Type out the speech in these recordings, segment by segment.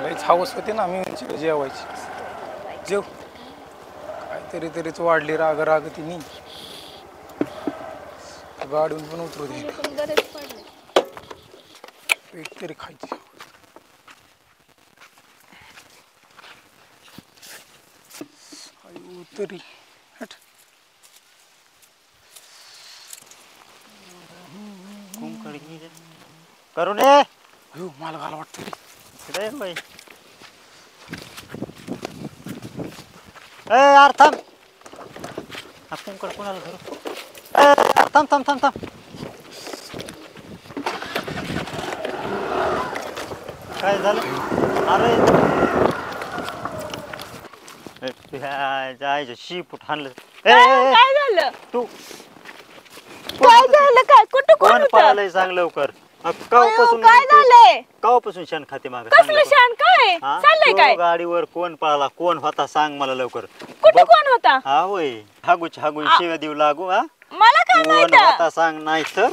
लईच हाऊस होते ना मी जेवायची जेव काहीतरी तरीच वाढली राग राग तिने गाडून पण उतरू दे एक तरी खायची तरी हट करू नये अयो मला घाल वाटतं रे बाई यार थांब आपण कोणाला धरू थांब थांब थांब थांब काय झालं अरे जायचं शिपूट हाणलं काय झालं तू काय झालं काय कुठं कोण कोण होतं पळालंय सांग लवकर काय झालंय कावापासून शेण खाते माग कसलं शान काय चाललंय काय गाडीवर कोण पळाला कोण होता सांग मला लवकर कुठं कोण होता हा होय हागूच हागून शिव्या देऊ लागू हा मला काय कोण माहित होता सांग नाही तर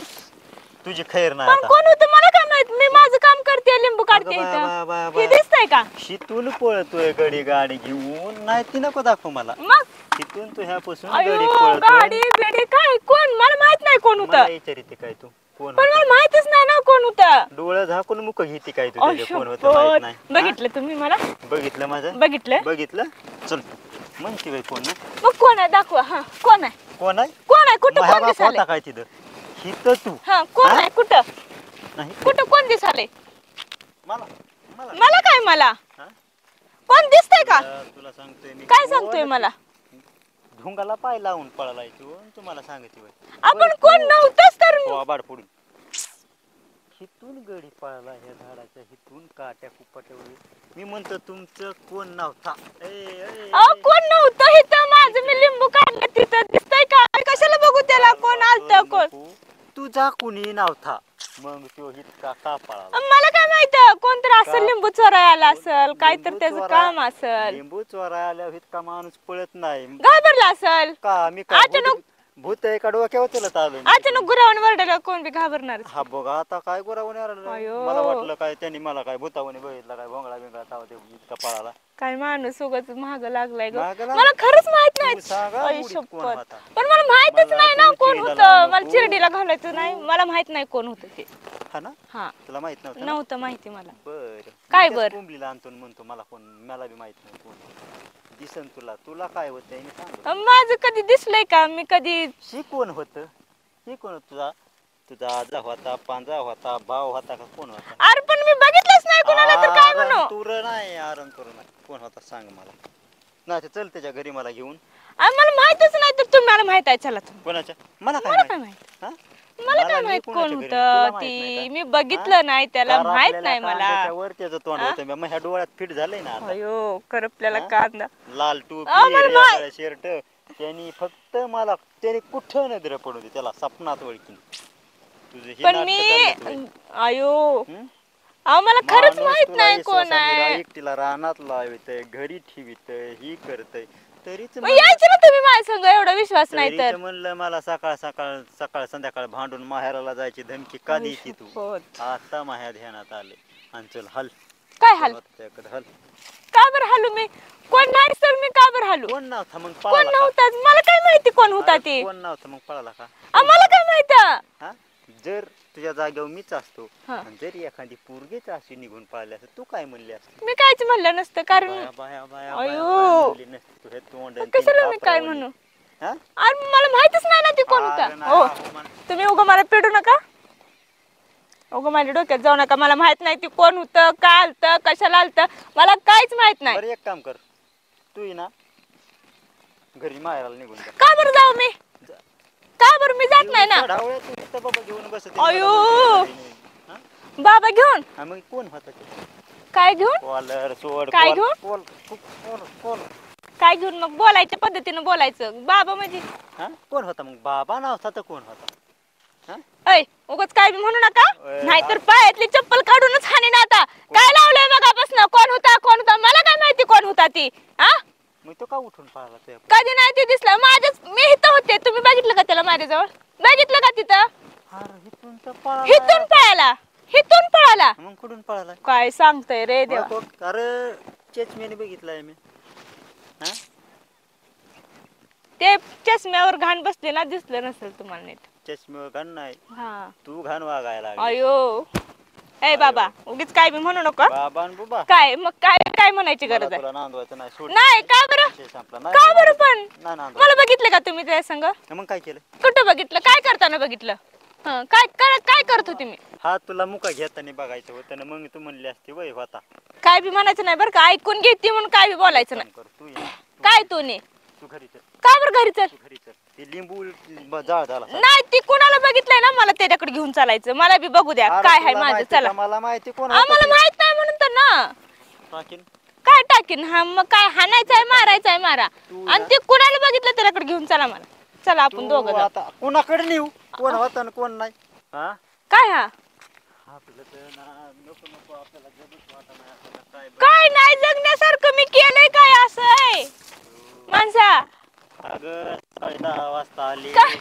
तुझी खैर नाही पण आता कोण होतं मला काय माहित मी माझं काम करते लिंबू काढते इथं हे दिसतंय का शितून पळतोय गडी गाडी घेऊन नाही ती नको दाखव मला मग तिथून तू ह्यापासून अयो गडी गाडी पळतोय बिडी काय कोण मला माहित नाही कोण मला होतं विचारिते काय तू कोण पण मला माहितच नाही ना कोण होतं डोळं झाकून मुख घेते काय तू त्याचे कोण होतं अशोक, माहित नाही बघितलं तुम्ही मला बघितलं माझं बघितलं बघितलं चल म्हणते बाई कोण मग कोण आहे दाखवा हा कोण आहे कोण आहे कोण आहे कुठं माझ्या कोण बाप दिसाले होता काय तिथं हिथं तू हा कोण हा? आहे कुठं नाही कुठं कोण दिसाले मला मला मला काय मला हा? कोण दिसतंय का तुला सांगतोय मी काय सांगतोय मला ढुंगाला पाय लावून पळालाय तू तुम्हाला सांगते बाई आपण कोण नव्हतंच तर बाड फोडून हिथून गडी पळाला ह्या झाडाच्या हिथून काट्या कुपाट्यावर मी म्हणतो तुमचं कोण नव्हता कोण नव्हतं इथं माझं मी लिंबू काढलं तिथं दिसतंय का कशाला बघू त्याला कोण आलतं कोण तुझा कुणी नव्हता मग तो इतका का पळाला मला काय माहित कोणतरी असं लिंबू चोरायला आला असेल काहीतरी त्याचं काम असेल लिंबू चोरायला आल्यावर इतका माणूस पळत नाही घाबरला असेल का मी का भूत आहे का डोक्यावर चलत आलो अचानक गुरावून वरडायला कोण बी घाबरणार हा बघा आता काय गुरावणे मला वाटलं काय त्यांनी मला काय भूतावणे बघितलं काय भोंगळा बिंगळा तावा ते इतका पळाला काय माणूस उगाच महाग लागलाय महाग लागलाय? मला खरंच माहित नाही पण मला माहितच नाही ना कोण होतं मला चिरडीला घालायचं नाही मला माहित नाही कोण होतं ते हा ना हा तुला माहित नव्हतं नव्हतं माहिती मला बर काय बर कोंबलीला आणतो म्हणतो मला कोण मला बी माहित नाही कोण दिसन तुला तुला काय होतंय मी सांग माझं कधी दिसलंय का मी कधी कोण होत ही कोण तुझा तुझा आजा होता पांजा होता भाव होता का कोण होता अरे पण मी बघितलंच नाही कोणाला तर काय म्हणू तुर नाही आरण तुर नाही कोण होता सांग मला नाही चल त्याच्या घरी मला घेऊन मला माहितच नाही तर तुम्हाला माहित आहे चला तुम्ही कोणाच्या मला काय माहित हा मला काय माहित कोण होतं ती मी बघितलं नाही त्याला माहित नाही मला वर त्याचं तोंड होतं मग ह्या डोळ्यात फिट झालंय ना अयो करपल्याला कांदा लाल टोपी शर्ट त्यांनी फक्त मला त्याने कुठं नजर पडू दे त्याला सपनात ओळखी तुझे पण मी अयो मला खरंच माहित नाही कोण आहे एकटीला रानात लावतय घरी ठेवितय ही करतय तरीच यायचं ना तुम्ही माझ्या संग एवढा विश्वास नाही तर म्हणलं मला सकाळ सकाळ सकाळ संध्याकाळ भांडून माहेराला जायची धमकी का द्यायची तू आता माह्या ध्यानात आले आणि चल हल काय हाल हल का बरं हालू मी कोण नाही तर मी का बरं हालू कोण नव्हता मग कोण नव्हता मला काय माहिती कोण होता ते कोण नव्हता मग पळाला का मला काय माहित हा जर तुझ्या जागेवर मीच असतो जर एखादी पोरगीच अशी निघून पळाली असत तू काय म्हणली असत मी कायच म्हणलं नसतं कारण कशाला मी काय म्हणू अरे मला माहितच नाही ना ती कोण होता हो तुम्ही उगा मला पेटू नका उगा माझ्या डोक्यात जाऊ नका मला माहित नाही ती कोण होतं का आलतं कशाला आलतं मला काहीच माहित नाही एक काम कर तू ना घरी माहेराला निघून जा का बरं जाऊ मी का बरं मी जात नाही ना बाबा घेऊन बस अयो बाबा घेऊन मग कोण होता काय घेऊन कॉलर सोड काय घेऊन काय घेऊन मग बोलायच्या पद्धतीने बोलायचं बाबा म्हणजे कोण होता मग बाबा नव्हता तर कोण होता ऐ उगाच काय बी म्हणू नका नाहीतर पायातली चप्पल काढूनच हाणी ना आता काय लावलंय मगापासून कोण होता मला काय माहिती कोण होता ती हा मग तो का उठून पळाला ते कधी नाही ते दिसलं माझ्याच मी इथं होते तुम्ही बघितलं का त्याला माझ्याजवळ बघितलं का तिथं हिथून पळाला का मग कुठून पळाला काय सांगतय रे देवा अरे चष्म्याने बघितलाय मी हा ते चष्म्यावर घाण बसले ना दिसलं नसेल तुम्हाला नीट चष्म्यावर घाण नाही हा तू घाण वागायला लागली. अयो ए बाबा उगीच काय बी म्हणू नको बाबा न बुबा काय मग काय काय म्हणायची मला गरज आहे तुला नांदवायचं नाही सोड नाही का बरं विषय संपला नाही का बरं पण नाही नांदवायचं. मला बघितलं का तुम्ही त्या संग मग काय केलं कुठं बघितलं काय करताना बघितलं हं, काय करत होती मी हा तुला मुका घेताना बघायचं होतं ना मग तू म्हणली असती वय होता काय बी म्हणायचं नाही बरं का ऐकून घेते म्हणून काय बी बोलायचं नाही कर तू ये काय तू ने तू घरी चल का बरं घरी चल तू घरी चल ते लिंबू जाळ झाला नाही ती कुणाला बघितलंय ना मला त्याच्याकडे घेऊन चालायचं मला बी बघू द्या अरे काय आहे तुला माझं माहिती चला का? मला माहिती कोण आम्हाला माहित नाही म्हणून तर ना टाकीन काय टाकीन हा मग काय हाणायचंय मारायचंय मारा तू आणि ते कुणाला बघितलं त्याच्याकडे घेऊन चला मला चला आपण तू दोघं जाऊ. आता कोणाकडे नेऊ कोण होता आणि कोण नाही हा काय हा आपलं तर ना नको नको आपल्याला जगच वाटत नाही आपल्याला काय काय नाही जगण्यासारखं मी केलंय काय असं आहे माणसा अगं 10:30 वाजता आली काय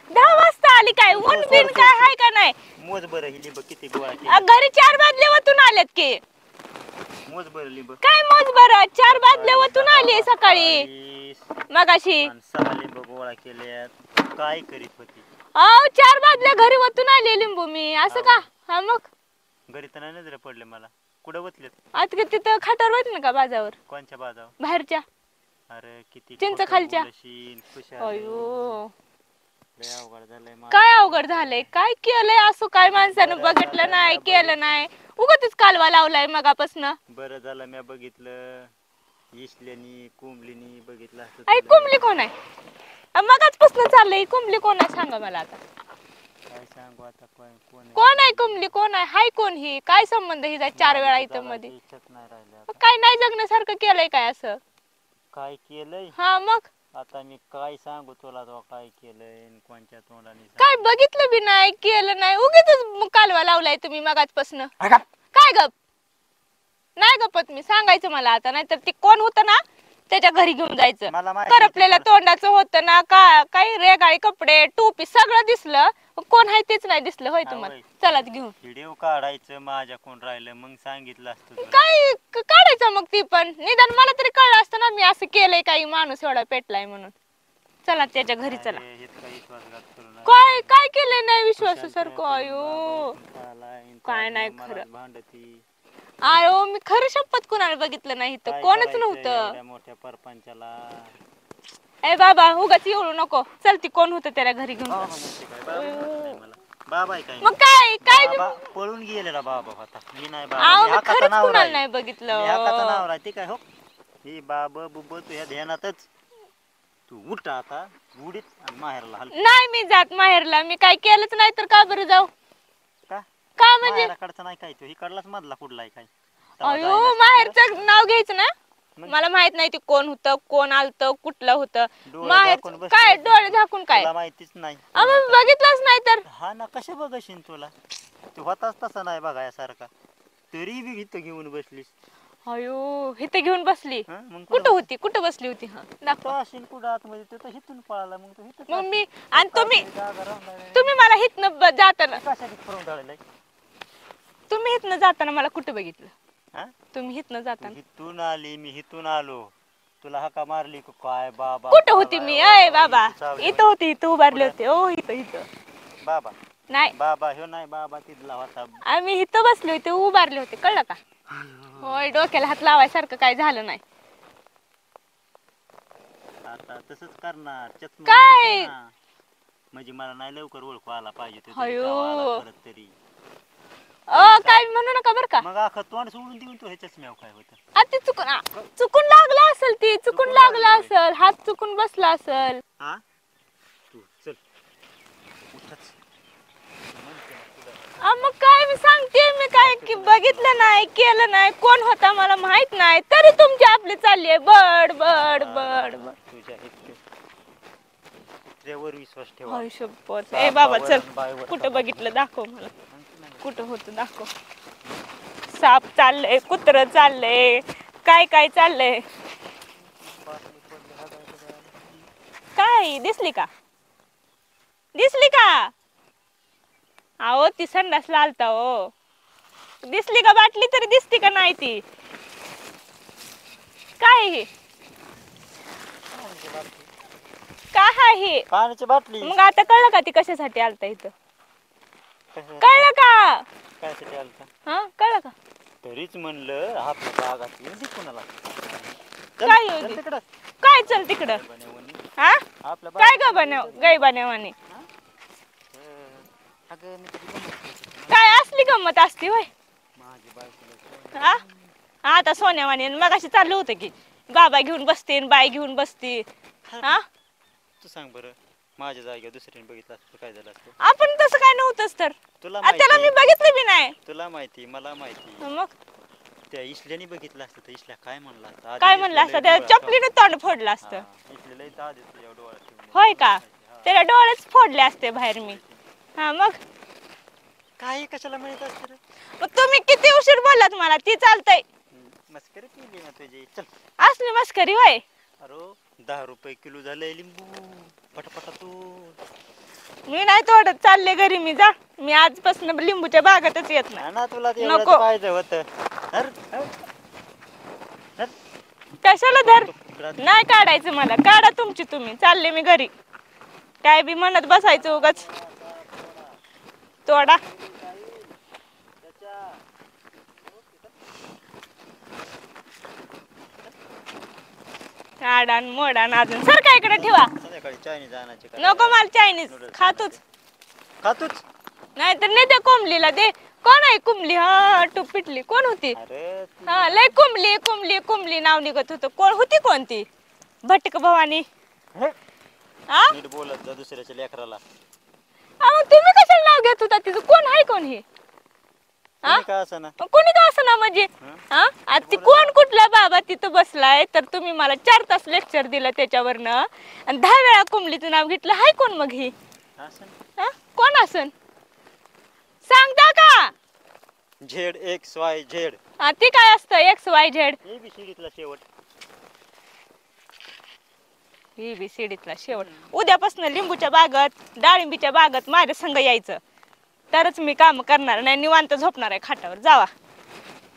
10 वाजता आली काय ऊन बिन काय हाय का नाही मोज बरं ही लिंब किती गोळा केली घरी 4 बादले वतून आलेत की मोज बरं लिंब काय मग बरं 4 बादले वतून आली सकाळी 40 मगाशी आणि 6 लिंब गोळा केल्यात काय करीत होती अहो 4 बादल्या घरी वतून आली लिंबू मी असं का हा मग घरी तर नाही नजर पडले मला कुठं वतलेत आता तिथं खाटावर होत ना का बाजावर कोणच्या बाजावर बाहेरच्या अरे किती चिंच खोटं खालच्या. बोलशील, खुशाल. अयो लय अवघड झालंय माझं. काय अवघड झालंय काय केलंय असं काय माणसानं बघितलं नाही केलं नाही उगाचच कालवा लावलाय मगापासून बरं झालं मी बघितलं इसल्यानी कुंबलीनी बघितलं असतं आई तुला. कुंबली कोण आहे मगाचपासून चाललंय कुंबली कोण आहे सांगा मला आता काय सांगू आता कोण कोण आहे कुंबली कोण आहे हाय कोण ही काय संबंध ही जाय 4 वेळा इथं मध्ये इच्छाच नाही राहिल्या आता. काय नाही जगण्यासारखं केलंय काय असं काय केलंय हा मग आता मी काय सांगू तुला तो काय केलंय आणि कोणच्या तोंडाने काय बघितलं बी नाही केलं नाही उगीच कालवा लावलाय तुम्ही मगाचपासून अरे का? काय गप नाही गपत मी सांगायचं मला आता नाहीतर ते कोण होतं ना त्याच्या घरी घेऊन जायचं मला माहिती करपलेल्या तोंडाचं होतं ना काय रेगाळी कपडे टोपी सगळं दिसलं कोण आहे तेच नाही दिसलं होय हा, तुम्हाला होय. चला घेऊन व्हिडिओ काढायचं माझ्या कोण राहिलं मग सांगितलं असतं तुला. काय काढायचं मग ती पण निदान मला तरी कळलं असतं ना मी असं केलंय काही माणूस एवढा पेटलाय म्हणून चला त्याच्या घरी चला अरे, इतका विश्वासघात करू नका. काय काय केलंय नाही विश्वास खुशाल सारखं तुझ्या अयो करून आलाय, आणि काय तो नाही अजून मला खरं. भांडती. आयो मी खरं शपथ कुणाला बघितलं नाही तर काय कोणच करायचं नव्हतं एवढ्या मोठ्या परपंचाला ए बाबा उगाच येऊ नको चल ती कोण होतं त्याला घरी घेऊन बाबा जा. म्हणते काय, बाबा म्हणत नाही मला. बाबा आहे काय मग काय काय बी- बाबा पळून गेलेला बाबा होता मी नाही बाबा आहो मी मी हक्काचा खरंच नाव कुणाला राहील. नाही मी बघितलं हक्काचा नाव राहील ते काय हो ही बाबा बुब तुझ्या ध्यानातच तू उठ आता उडीत आणि माहेरला हल नाही मी जात माहेरला मी काय केलंच नाही तर का बरं जाऊ का का म्हणजे माहेराकडचा नाही काय तो इकडलाच मधला कुठला आहे काय तेव्हा अयो जाईनास तिकडं. माहेरचं नाव घ्यायचं ना मग? मला माहित नाही ते कोण होतं कोण आलतं कुठलं होतं डोळे माहेर झाकून बसली काय होती. डोळे झाकून काय तुला माहितीच नाही आम्ही बघितलंच नाही तर हा ना कशा बघशील तुला तू होताच तसा नाही बघायसारखा तरी बी इथं घेऊन बसलीस अयो इथे घेऊन बसली हं? मग कुठं होती कुठं बसली होती हा दाखव तो असेल कुठं आतमध्ये तो तर हिथून पळाला मग तो हिथं मग मी आणि तुम्ही जागा राहणार तुम्ही मला हितनं जाताना कशाने करून ढळलंय तुम्ही हितनं जाताना मला कुठं बघितलं हा तुम्ही हितनं तू जाताना हिथून आली मी हिथून आलो तुला हाका मारली का काय बाबा कुठं होती मी अय बाबा इथं सावली इथं होती इथं उभारले होते ओ इथं इथं बाबा नाही बाबा ह्यो नाही बाबा तिथला होता आम्ही इथं बसले होते उभारले होते कळलं का होय डोक्याला हात लावायसारखं काय झालं नाही आता तसंच करणार चष्मा काय? घालते ना. म्हणजे मला नाही लवकर ओळखू आला पाहिजे तो तरी अयो. तेव्हा आला परत तरी काय म्हणू नका बरं का मग अख्खं तोंड सोडून देऊन तो ह्या चष्म्यावर काय होतं आ, ते चुकून लागला असेल ती चुकून चुकून लागला लागलं असेल हात चुकून बसला असेल हा तू चल उठच म्हणते ना तुला. मग काय मी सांगते मी काय की बघितलं नाही केलं नाही कोण होता मला माहित नाही तरी तुमची आपली चालली आहे बड बड बड बड तुझ्या इतक्यावर विश्वास ठेवा होय शपथ ए बाबा चल बापावर, बाईवर कुठं बघितलं दाखव मला सांगते ना. कुठं होतं दाखव साप चाललंय कुत्र चाललंय काय काय चाललंय काय दिसली का दिसली का अहो ती संडासला आलता हो दिसली का बाटली तरी दिसती का नाही ती? काय हे? काय आहे हे? पाण्याची बाटली. मग आता कळलं का ती कशासाठी आलता इथं? कळलं का? काय आलता? हा कळलं का? तरीच म्हणलं आपल्या बागात येऊन दे कोणाला. काय येऊ दे? तिकडं काय चल तिकडं? हा आपल्या काय ग बनव गाय बनवाने? अगं मी तुझी गंमत काय असली गंमत असती होय? माझी बायको हा आता सोन्यावाने मगाशी चाललं होतं की बाबा घेऊन बसते बाय घेऊन बसते. हा तू सांग बरं, माझ्या जागेवर दुसऱ्याने बघितलं असतं काय झालं असतं? आपण तसं काय नव्हतंच तर. तुला त्याला मी माहिती, बघितलं बी नाही. तुला माहिती, मला माहिती. मग त्या इसल्याने बघितलं असतं तर इसल्या काय म्हणला असतं? काय म्हणलं असतं? त्या चपलीने तोंड फोडलं असतं. इसल्याला इथं आधीच तुझ्या डोळ्यात ठेवून. होय का? त्याला डोळेच फोडले असते बाहेर मी. हा मग काही कशाला मिळत असतं रे? मग तुम्ही किती उशीर बोललात मला ती चालतंय. मस्करी केली ना तुझी. चल असली मस्करी होय? अरे 10 रुपये किलो झालंय लिंबू. पटापटा तू. मी नाही तोडत, चालले घरी मी. जा, मी आजपासून लिंबूच्या बागातच येत नाही. ना तुला ते नको. पाहिजे होतं. कशाला धर? नाही काढायचं मला, काढा तुमची तुम्ही. चालले मी घरी. काय बी म्हणत बसायचं उगाच. तोडा. काढा मोडा अजून सर काय इकडे ठेवा. संध्याकाळी चायनीज आणायचे का? नको मला चायनीज खातोच. खातोच. नाही तर नाही त्या कोंबलीला दे. कोण आहे कुंबली? हा टूप पिटली. कोण होती? अरे हा लय कुंबली कुंबली कुंबली नाव निघत होतं. कोण होती? कोणती? भटक भवानी. हा नीट बोलत जा दुसऱ्याच्या लेकराला. तुम्ही कशाला नाव घेत होता तिचं? कोण आहे कोण हे? का असं ना? कोणी का असं ना म्हणजे? हा आता ती कोण कुठला बाबा तिथं बसलाय तर तुम्ही मला 4 तास लेक्चर दिलं त्याच्यावरनं आणि 10 वेळा कुंबलीचं नाव घेतलं. हाय कोण मग ही? कोण असन सांगता का? ZXYZ. हा ते काय असतं? XYZ. ABCDतला शेवट. ABCDतला शेवट. उद्यापासून लिंबूच्या बागत डाळिंबीच्या बागत माझ्या संग यायचं तरच मी काम करणार नाही. निवांत झोपणार आहे खाटावर. जावा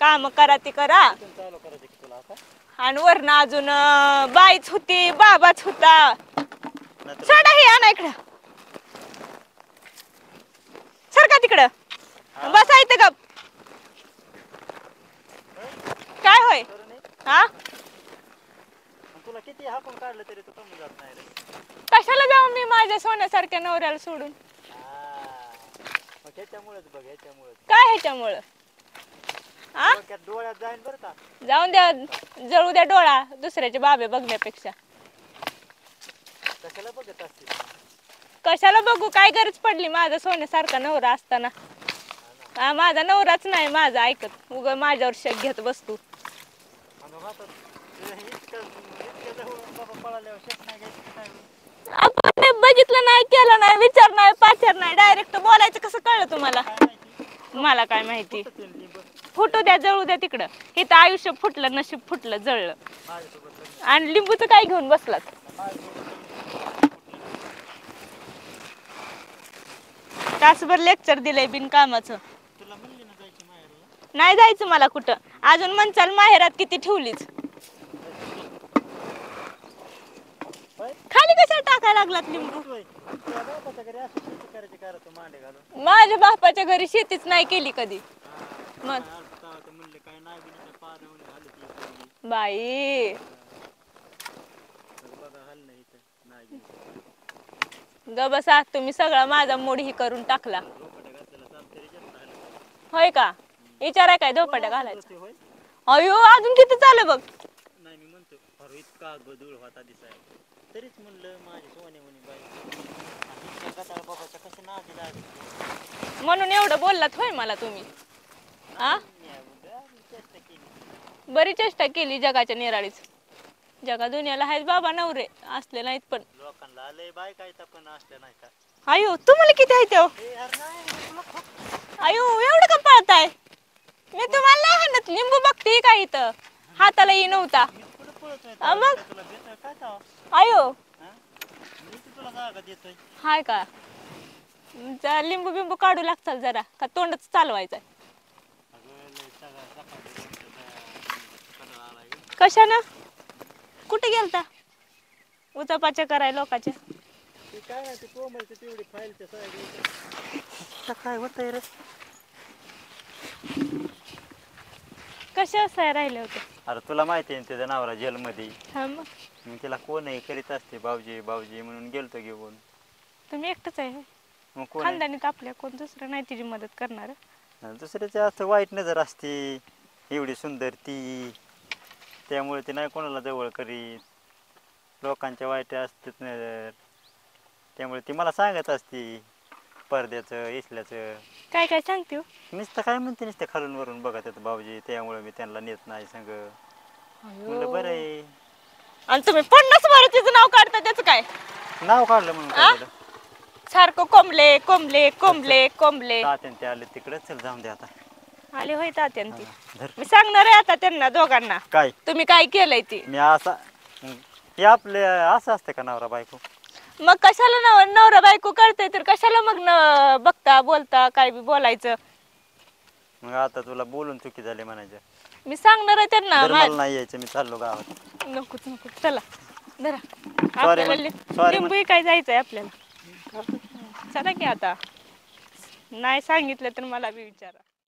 काम करा ती करा. चालू करायचं की तुला आता? आणि वरनं अजून बाईच होती बाबाच होता. सोडा हे आणा इकडं. सरका तिकडं. बसा इथं गप. काय होय? हा तुला किती हाकून काढलं तरी तू कमी जात नाही रे. कशाला जाऊ मी माझ्या सोन्यासारख्या नवऱ्याला सोडून? मग ह्याच्यामुळेच बघ, ह्याच्यामुळेच. काय ह्याच्यामुळं? हा डोळ्यात जाईल बरं का. जाऊन द्या, जळू द्या डोळा दुसऱ्याचे बाबे बघण्यापेक्षा. कशाला बघत असते? कशाला बघू? काय गरज पडली माझा सोन्यासारखा नवरा असताना? हा माझा नवराच नाही माझा ऐकत. उगा माझ्यावर शक घेत बसतो. आपण बघितलं नाही, केलं नाही, विचार नाही, पाचार नाही, डायरेक्ट बोलायचं. कसं कळलं तुम्हाला? मला काय माहिती. फुटू द्या, जळू द्या तिकडं. इथं आयुष्य फुटलं, नशीब फुटलं, जळलं. आणि लिंबूचं काय घेऊन बसलात? तासभर लेक्चर दिलंय बिनकामाचं. नाही जायचं मला कुठं. अजून म्हणचाल माहेरात किती ठेवलीच. खाली कशाला टाकायला लागलात लिंबू? माझ्या बापाच्या घरी शेतीच नाही केली कधी. मग बाई ग बसा. तुम्ही सगळा माझा मूड ही करून टाकला. होय का? विचाराय काय धोपाट्या घालायचं? अयो अजून किती चालू बघ. नाही मी म्हणतो अरे इतका गदूळ होता दिसाय तरीच म्हणलं माझी सोन्यावणी बाई गटाळ बाबाच्या कसं नादी लागली म्हणून एवढं बोललात होय मला तुम्ही? हा बरी चेष्टा केली जगाच्या निराळीच. जगा दुनियाला आहेत बाबा नवरे असले नाहीत पण लोकांना लय बाय काय पण असले नाही का? अयो तुम्हाला किती आहे तेव्हा? अयो एवढं का पळताय? मी तुम्हाला नाही हाणत. लिंबू बघते का इथं? हाताला ही नव्हता मग. अयो हाय का? लिंबू बिंबू काढू लागताल जरा का तोंडच चालवायचं? कशानं कुठे गेलता उचापाच्या कराय लोकाच्या ते काय ना ते कोमलचं तेवढी फाईलच्या सह्या काय होतंय रे कशा असाय राहिले होते अरे तुला माहिती आहे ना त्याचा नवरा जेलमध्ये हा मग मग तिला कोण आहे करीत असते भाऊजी भाऊजी म्हणून गेलतो घेऊन तुम्ही एकटंच आहे होय? मग कोण आहे? खानदानीत आपल्या कोण दुसरं नाही तिची मदत करणार दुसऱ्याच्या असं वाईट नजर असते एवढी सुंदर ती त्यामुळे ती नाही कोणाला जवळ करीत लोकांच्या वाईट असतात नजर त्यामुळे ती मला सांगत असते पडद्याचं इसल्याचं काय काय सांगते हो? नुसतं काय म्हणते नुसतं खालून वरून बघत येतं भाऊजी त्यामुळे मी त्यांना नेत नाही संग म्हणलं बरं आहे आणि तुम्ही 50 बार तिचं नाव काढता त्याचं काय नाव काढलं म्हणून काय झालं? सारखं कोंबले कोंबले कोंबले कोंबले तात्यान ते आले तिकडे चल जाऊन दे आता आले होय तात्यान ती धर मी सांगणार आहे आता त्यांना दोघांना काय तुम्ही काय केलंय ती मी असा हे आपले असं असतं का नवरा बायको मग कशाला नवरा बायको करते तर कशाला मग बघता बोलता काय बी बोलायचं मग आता तुला बोलून चुकी झाली म्हणायचं मी सांगणार आहे त्यांना मला नाही यायचं मी चाललो गावात नकोच नको चला धरा Sorry आपल्याला sorry लिंबू काय जायचंय आपल्याला चला की आता नाही सांगितलं तर मला बी विचारा